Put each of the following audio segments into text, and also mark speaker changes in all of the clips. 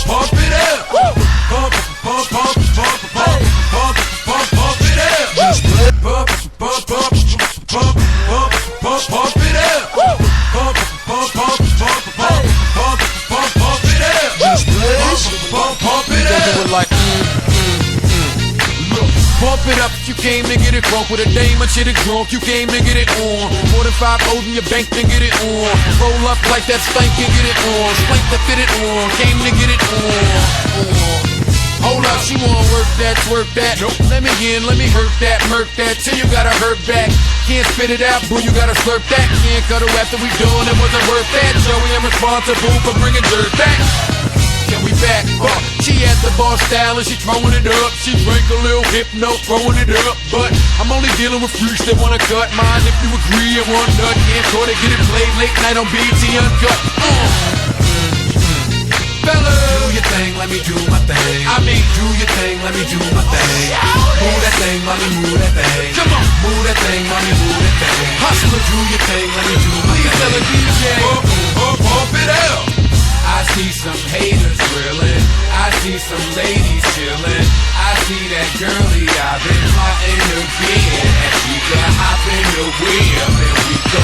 Speaker 1: pump it up. Pump, pump, pump, pump, pump, pump, pump, pump it up. Just pump, pump, pump, pump, pump, pump, pump it up. Pump, pump, pump, pump, pump, pump, pump, pump it up. Just pump, pump it up. Do it like pump it up if you came to get it drunk. With a dame and shit it drunk, you came to get it on. More than 5 O's in your bank to get it on. Roll up like that stank and get it on. Spank to fit it on, came to get it on. Hold up, she wanna work that, twerk that. Nope. Let me in, let me hurt that, murk that. Till you gotta hurt back. Can't spit it out, boo, you gotta slurp that. Can't cut her after we done, it wasn't worth that. Joey, I'm responsible for bringing dirt back. Can we back up? She at the bar style and she throwing it up. She drink a little hypno, throwing it up. But I'm only dealing with freaks that wanna cut mine. If you agree, and one nut can't cut it. Get it played late night on BT Uncut. Fella, do your thing, let me do my thing. I mean, do your thing, let me do my thing. Move that thing, mommy, move that thing. Come on, move that thing, mommy, move that thing. Hustler, do your thing, let me do my thing. Please tell a DJ, pump it out. I see some haters grilling, I see some ladies chilling. I see that girlie I've been plotting to get, and she can hop in the whip and we go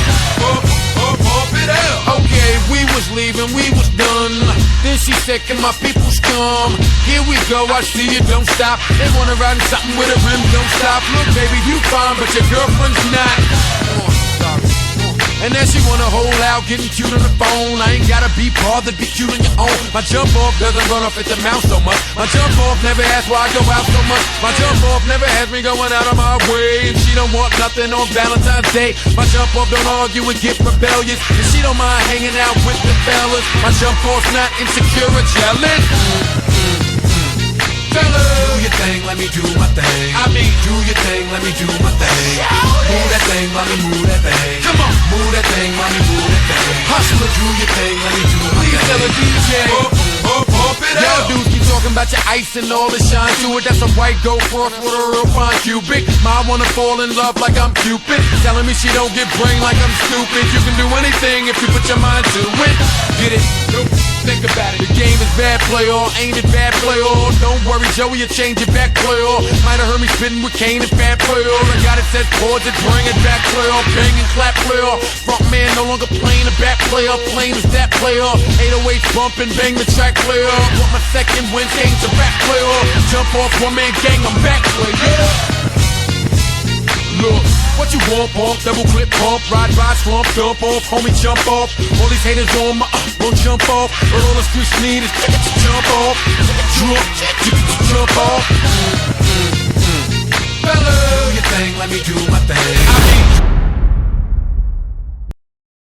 Speaker 1: pump it out. Okay, we was leaving, we was done. Then she said, can my people come? Here we go, I see you, don't stop. They wanna ride in something with a rim, don't stop. Look baby, you fine, but your girlfriend's not. And then she wanna hold out, getting cute on the phone. I ain't gotta be bothered, be cute on your own. My jump off doesn't run off at the mouth so much. My jump off never asks why I go out so much. My jump off never has me going out of my way. And she don't want nothing on Valentine's Day. My jump off don't argue and get rebellious. And she don't mind hanging out with the fellas. My jump off's not insecure or jealous. Do your thing, let me do my thing. I mean, do your thing, let me do my thing. Move that thing, mommy, move that thing. Come on, move that thing, mommy, move that thing. Hustler, do your thing, let me do my thing. Please tell a DJ, pump it out. Y'all dudes keep talking about your ice and all the shine to it. That's a white gold cross with a real fine cubic. Mom wanna fall in love like I'm Cupid, telling me she don't get brain like I'm stupid. You can do anything if you put your mind to it. Get it? Nope. Think about it. The game is bad, play all. Ain't it bad, play all? Don't worry, Joey, you change it back, play all. Might have heard me spitting with Kane and Fat, play all. I got it set chords, it bring it back, play all. Bang and clap, play all. Front man no longer playing the back, play all. Plain as that, play all. 808 bumping, bang the track, play all. Want my second win, change the rap, play all. Jump off, one man gang, I'm back, play all. Look, what you want, pump, double clip, pump, ride, slump, dump off, homie, jump off. All these haters on my, won't jump off. But all the streets need is jump off, jump off. Fella, do your thing, let me do my thing. I mean,